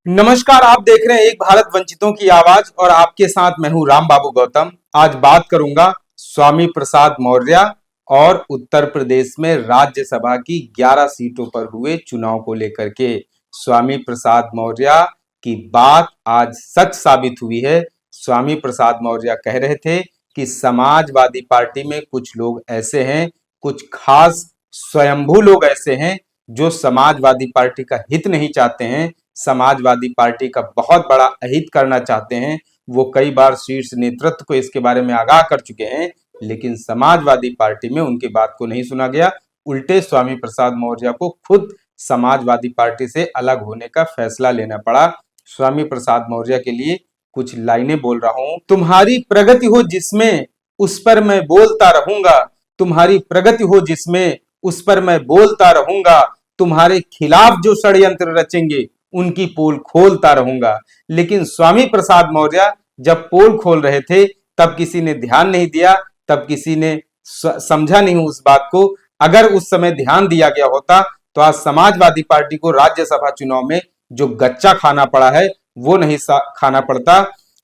नमस्कार, आप देख रहे हैं एक भारत वंचितों की आवाज और आपके साथ मैं हूं राम बाबू गौतम। आज बात करूंगा स्वामी प्रसाद मौर्य और उत्तर प्रदेश में राज्यसभा की 11 सीटों पर हुए चुनाव को लेकर के। स्वामी प्रसाद मौर्य की बात आज सच साबित हुई है। स्वामी प्रसाद मौर्य कह रहे थे कि समाजवादी पार्टी में कुछ लोग ऐसे हैं, कुछ खास स्वयंभू लोग ऐसे हैं जो समाजवादी पार्टी का हित नहीं चाहते हैं, समाजवादी पार्टी का बहुत बड़ा अहित करना चाहते हैं। वो कई बार शीर्ष नेतृत्व को इसके बारे में आगाह कर चुके हैं, लेकिन समाजवादी पार्टी में उनकी बात को नहीं सुना गया। उल्टे स्वामी प्रसाद मौर्य को खुद समाजवादी पार्टी से अलग होने का फैसला लेना पड़ा। स्वामी प्रसाद मौर्य के लिए कुछ लाइनें बोल रहा हूं। तुम्हारी प्रगति हो जिसमें उस पर मैं बोलता रहूंगा, तुम्हारी प्रगति हो जिसमें उस पर मैं बोलता रहूंगा, तुम्हारे खिलाफ जो षड्यंत्र रचेंगे उनकी पोल खोलता रहूंगा। लेकिन स्वामी प्रसाद मौर्य जब पोल खोल रहे थे तब किसी ने ध्यान नहीं दिया, तब किसी ने समझा नहीं उस बात को। अगर उस समय ध्यान दिया गया होता तो आज समाजवादी पार्टी को राज्यसभा चुनाव में जो गच्चा खाना पड़ा है वो नहीं खाना पड़ता।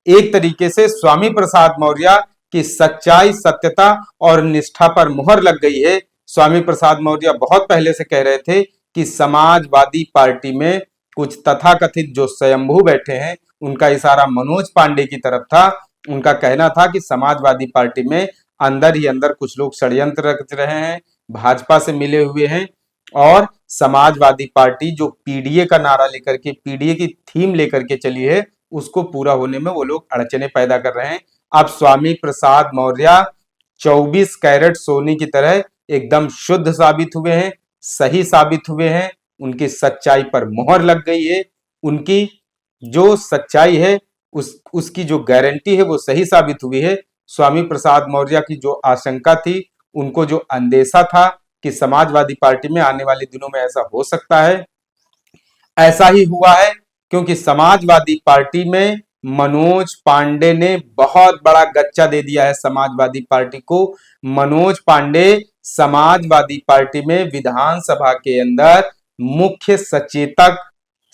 एक तरीके से स्वामी प्रसाद मौर्य की सच्चाई, सत्यता और निष्ठा पर मुहर लग गई है। स्वामी प्रसाद मौर्य बहुत पहले से कह रहे थे कि समाजवादी पार्टी में कुछ तथाकथित जो स्वयंभू बैठे हैं, उनका इशारा मनोज पांडे की तरफ था। उनका कहना था कि समाजवादी पार्टी में अंदर ही अंदर कुछ लोग षड्यंत्र रच रहे हैं, भाजपा से मिले हुए हैं और समाजवादी पार्टी जो पीडीए का नारा लेकर के, पीडीए की थीम लेकर के चली है, उसको पूरा होने में वो लोग अड़चने पैदा कर रहे हैं। अब स्वामी प्रसाद मौर्य 24 कैरेट सोने की तरह एकदम शुद्ध साबित हुए हैं, सही साबित हुए हैं। उनकी सच्चाई पर मोहर लग गई है। उनकी जो सच्चाई है उसकी जो गारंटी है वो सही साबित हुई है। स्वामी प्रसाद मौर्य की जो आशंका थी, उनको जो अंदेशा था कि समाजवादी पार्टी में आने वाले दिनों में ऐसा हो सकता है, ऐसा ही हुआ है। क्योंकि समाजवादी पार्टी में मनोज पांडे ने बहुत बड़ा गच्चा दे दिया है समाजवादी पार्टी को। मनोज पांडे समाजवादी पार्टी में विधानसभा के अंदर मुख्य सचेतक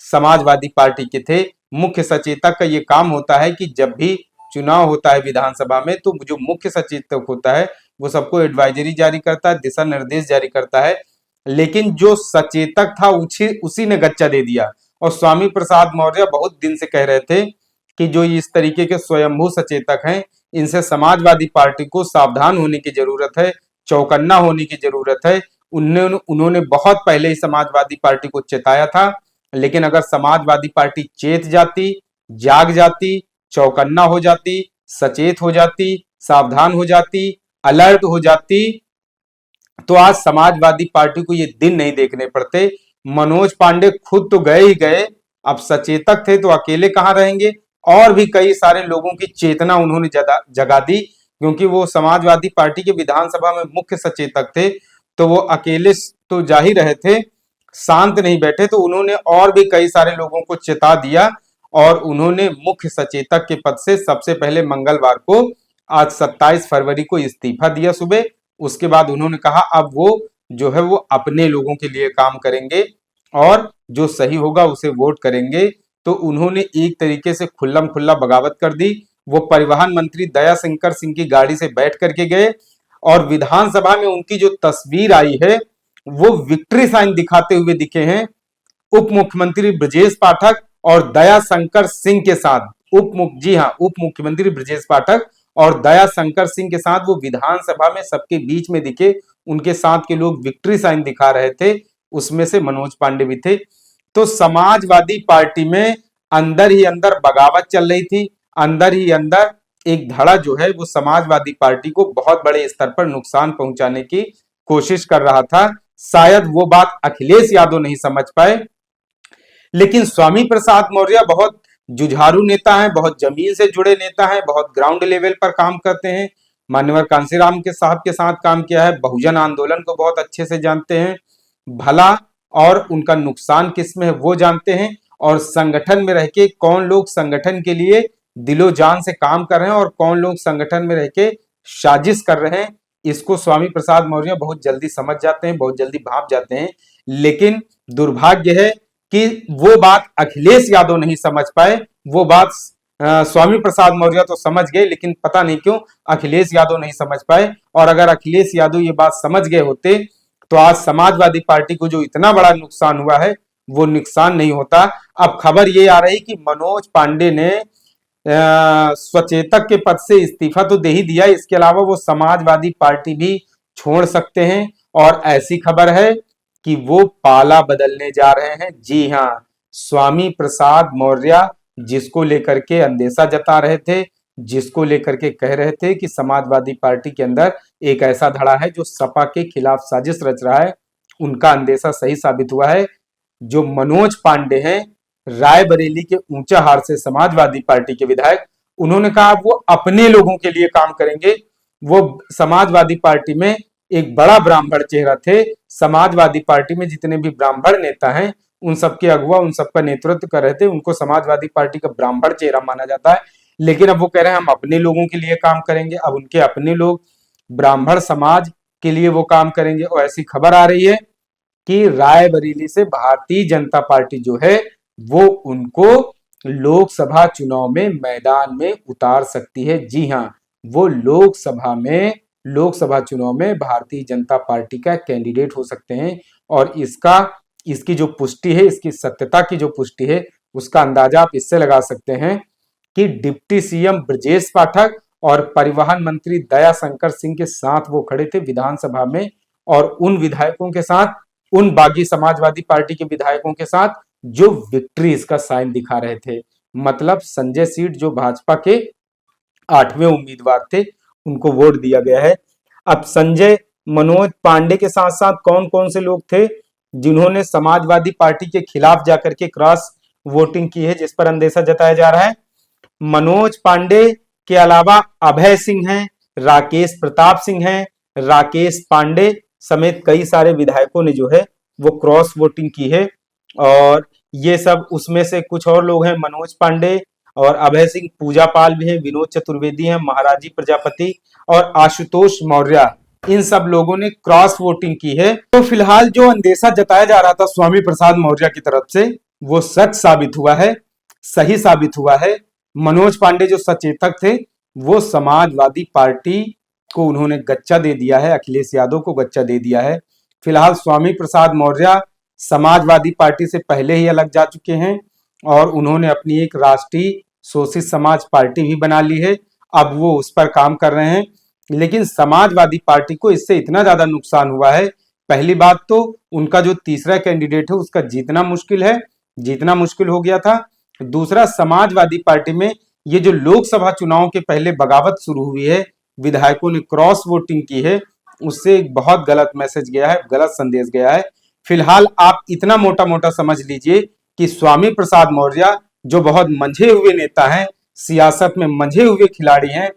समाजवादी पार्टी के थे। मुख्य सचेतक का ये काम होता है कि जब भी चुनाव होता है विधानसभा में, तो जो मुख्य सचेतक होता है वो सबको एडवाइजरी जारी करता है, दिशा निर्देश जारी करता है। लेकिन जो सचेतक था उसी ने गच्चा दे दिया। और स्वामी प्रसाद मौर्य बहुत दिन से कह रहे थे कि जो इस तरीके के स्वयंभू सचेतक हैं, इनसे समाजवादी पार्टी को सावधान होने की जरूरत है, चौकन्ना होने की जरूरत है। उन्होंने बहुत पहले ही समाजवादी पार्टी को चेताया था। लेकिन अगर समाजवादी पार्टी चेत जाती, जाग जाती, चौकन्ना हो जाती, सचेत हो जाती, सावधान हो जाती, अलर्ट हो जाती, तो आज समाजवादी पार्टी को ये दिन नहीं देखने पड़ते। मनोज पांडे खुद तो गए ही गए, अब सचेतक थे तो अकेले कहां रहेंगे। और भी कई सारे लोगों की चेतना उन्होंने जगा दी, क्योंकि वो समाजवादी पार्टी के विधानसभा में मुख्य सचेतक थे, तो वो अकेले तो जा ही रहे थे, शांत नहीं बैठे। तो उन्होंने और भी कई सारे लोगों को चेता दिया और उन्होंने मुख्य सचेतक के पद से सबसे पहले मंगलवार को, आज 27 फरवरी को इस्तीफा दिया सुबह। उसके बाद उन्होंने कहा अब वो जो है वो अपने लोगों के लिए काम करेंगे और जो सही होगा उसे वोट करेंगे। तो उन्होंने एक तरीके से खुल्लम खुल्ला बगावत कर दी। वो परिवहन मंत्री दया शंकर सिंह की गाड़ी से बैठ करके गए और विधानसभा में उनकी जो तस्वीर आई है वो विक्ट्री साइन दिखाते हुए दिखे हैं। उप मुख्यमंत्री ब्रजेश पाठक और दया शंकर सिंह के साथ, उप मुख्यमंत्री ब्रजेश पाठक और दया शंकर सिंह के साथ वो विधानसभा में सबके बीच में दिखे। उनके साथ के लोग विक्ट्री साइन दिखा रहे थे, उसमें से मनोज पांडे भी थे। तो समाजवादी पार्टी में अंदर ही अंदर बगावत चल रही थी। अंदर ही अंदर एक धड़ा जो है वो समाजवादी पार्टी को बहुत बड़े स्तर पर नुकसान पहुंचाने की कोशिश कर रहा था। शायद वो बात अखिलेश यादव नहीं समझ पाए, लेकिन स्वामी प्रसाद मौर्य बहुत जुझारू नेता हैं, बहुत जमीन से जुड़े नेता हैं, बहुत ग्राउंड लेवल पर काम करते हैं। मान्यवर कांशीराम के साहब के साथ काम किया है, बहुजन आंदोलन को बहुत अच्छे से जानते हैं, भला और उनका नुकसान किसमें है वो जानते हैं। और संगठन में रह के कौन लोग संगठन के लिए दिलो जान से काम कर रहे हैं और कौन लोग संगठन में रह के साजिश कर रहे हैं, इसको स्वामी प्रसाद मौर्य बहुत जल्दी समझ जाते हैं, बहुत जल्दी भाप जाते हैं। लेकिन दुर्भाग्य है कि वो बात अखिलेश यादव नहीं समझ पाए, वो बात स्वामी प्रसाद मौर्य तो समझ गए, लेकिन पता नहीं क्यों अखिलेश यादव नहीं समझ पाए। और अगर अखिलेश यादव ये बात समझ गए होते तो आज समाजवादी पार्टी को जो इतना बड़ा नुकसान हुआ है वो नुकसान नहीं होता। अब खबर ये आ रही कि मनोज पांडे ने स्वचेतक के पद से इस्तीफा तो दे ही दिया, इसके अलावा वो समाजवादी पार्टी भी छोड़ सकते हैं। और ऐसी खबर है कि वो पाला बदलने जा रहे हैं। जी हाँ, स्वामी प्रसाद मौर्य जिसको लेकर के अंदेशा जता रहे थे, जिसको लेकर के कह रहे थे कि समाजवादी पार्टी के अंदर एक ऐसा धड़ा है जो सपा के खिलाफ साजिश रच रहा है, उनका अंदेशा सही साबित हुआ है। जो मनोज पांडे हैं, रायबरेली के ऊंचाहार से समाजवादी पार्टी के विधायक, उन्होंने कहा वो अपने लोगों के लिए काम करेंगे। वो समाजवादी पार्टी में एक बड़ा ब्राह्मण चेहरा थे। समाजवादी पार्टी में जितने भी ब्राह्मण नेता हैं उन सबके अगुवा, उन सबका नेतृत्व कर रहे थे, उनको समाजवादी पार्टी का ब्राह्मण चेहरा माना जाता है। लेकिन अब वो कह रहे हैं हम अपने लोगों के लिए काम करेंगे। अब उनके अपने लोग ब्राह्मण समाज के लिए वो काम करेंगे। और ऐसी खबर आ रही है कि रायबरेली से भारतीय जनता पार्टी जो है वो उनको लोकसभा चुनाव में मैदान में उतार सकती है। जी हाँ, वो लोकसभा चुनाव में भारतीय जनता पार्टी का कैंडिडेट हो सकते हैं। और इसकी जो पुष्टि है, इसकी सत्यता की जो पुष्टि है, उसका अंदाजा आप इससे लगा सकते हैं कि डिप्टी सीएम ब्रजेश पाठक और परिवहन मंत्री दयाशंकर सिंह के साथ वो खड़े थे विधानसभा में, और उन विधायकों के साथ, उन बागी समाजवादी पार्टी के विधायकों के साथ जो विक्ट्रीज का साइन दिखा रहे थे। मतलब संजय सीठ जो भाजपा के 8वें उम्मीदवार थे, उनको वोट दिया गया है। अब संजय मनोज पांडे के साथ साथ कौन कौन से लोग थे जिन्होंने समाजवादी पार्टी के खिलाफ जाकर के क्रॉस वोटिंग की है, जिस पर अंदेशा जताया जा रहा है? मनोज पांडे के अलावा अभय सिंह हैं, राकेश प्रताप सिंह हैं, राकेश पांडे समेत कई सारे विधायकों ने जो है वो क्रॉस वोटिंग की है। और ये सब, उसमें से कुछ और लोग हैं, मनोज पांडे और अभय सिंह, पूजा पाल भी हैं, विनोद चतुर्वेदी हैं, महाराजी प्रजापति और आशुतोष मौर्य, इन सब लोगों ने क्रॉस वोटिंग की है। तो फिलहाल जो अंदेशा जताया जा रहा था स्वामी प्रसाद मौर्य की तरफ से, वो सच साबित हुआ है, सही साबित हुआ है। मनोज पांडे जो सचेतक थे वो समाजवादी पार्टी को उन्होंने गच्चा दे दिया है, अखिलेश यादव को गच्चा दे दिया है। फिलहाल स्वामी प्रसाद मौर्य समाजवादी पार्टी से पहले ही अलग जा चुके हैं और उन्होंने अपनी एक राष्ट्रीय शोषित समाज पार्टी भी बना ली है। अब वो उस पर काम कर रहे हैं। लेकिन समाजवादी पार्टी को इससे इतना ज्यादा नुकसान हुआ है, पहली बात तो उनका जो तीसरा कैंडिडेट है उसका जीतना मुश्किल है, जीतना मुश्किल हो गया था। दूसरा, समाजवादी पार्टी में ये जो लोकसभा चुनाव के पहले बगावत शुरू हुई है, विधायकों ने क्रॉस वोटिंग की है, उससे एक बहुत गलत मैसेज गया है, गलत संदेश गया है। फिलहाल आप इतना मोटा मोटा समझ लीजिए कि स्वामी प्रसाद मौर्य जो बहुत मंझे हुए नेता हैं, सियासत में मंझे हुए खिलाड़ी हैं,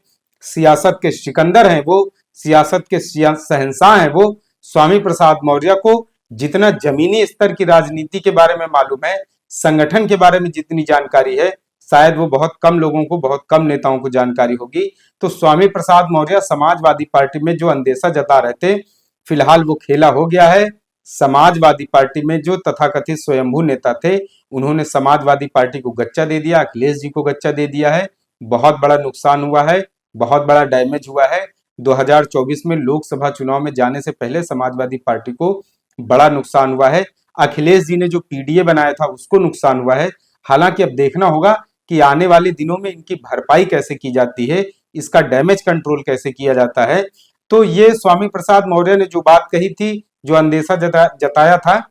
सियासत के सिकंदर हैं, वो सियासत के शहंशाह हैं, वो स्वामी प्रसाद मौर्य को जितना जमीनी स्तर की राजनीति के बारे में मालूम है, संगठन के बारे में जितनी जानकारी है, शायद वो बहुत कम लोगों को, बहुत कम नेताओं को जानकारी होगी। तो स्वामी प्रसाद मौर्य समाजवादी पार्टी में जो अंदेशा जता रहे थे, फिलहाल वो खेला हो गया है। समाजवादी पार्टी में जो तथाकथित स्वयंभू नेता थे, उन्होंने समाजवादी पार्टी को गच्चा दे दिया, अखिलेश जी को गच्चा दे दिया है। बहुत बड़ा नुकसान हुआ है, बहुत बड़ा डैमेज हुआ है। 2024 में लोकसभा चुनाव में जाने से पहले समाजवादी पार्टी को बड़ा नुकसान हुआ है। अखिलेश जी ने जो पीडीए बनाया था उसको नुकसान हुआ है। हालांकि अब देखना होगा कि आने वाले दिनों में इनकी भरपाई कैसे की जाती है, इसका डैमेज कंट्रोल कैसे किया जाता है। तो ये स्वामी प्रसाद मौर्य ने जो बात कही थी, जो अंदेशा जताया था,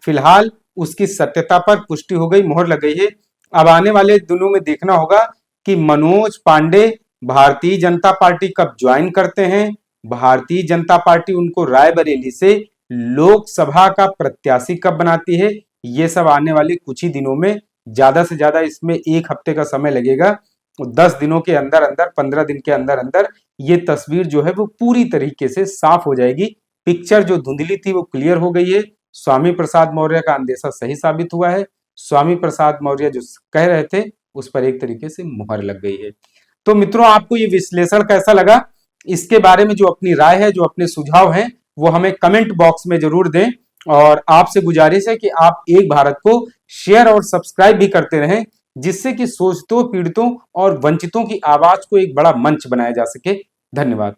फिलहाल उसकी सत्यता पर पुष्टि हो गई, मोहर लग गई है। अब आने वाले दिनों में देखना होगा कि मनोज पांडे भारतीय जनता पार्टी कब ज्वाइन करते हैं, भारतीय जनता पार्टी उनको रायबरेली से लोकसभा का प्रत्याशी कब बनाती है। ये सब आने वाले कुछ ही दिनों में, ज्यादा से ज्यादा इसमें 1 हफ्ते का समय लगेगा। 10 दिनों के अंदर अंदर, 15 दिन के अंदर अंदर ये तस्वीर जो है वो पूरी तरीके से साफ हो जाएगी। पिक्चर जो धुंधली थी वो क्लियर हो गई है। स्वामी प्रसाद मौर्य का अंदेशा सही साबित हुआ है। स्वामी प्रसाद मौर्य जो कह रहे थे उस पर एक तरीके से मुहर लग गई है। तो मित्रों, आपको ये विश्लेषण कैसा लगा? इसके बारे में जो अपनी राय है, जो अपने सुझाव हैं, वो हमें कमेंट बॉक्स में जरूर दें। और आपसे गुजारिश है कि आप एक भारत को शेयर और सब्सक्राइब भी करते रहें, जिससे कि शोषितों, पीड़ितों और वंचितों की आवाज को एक बड़ा मंच बनाया जा सके। धन्यवाद।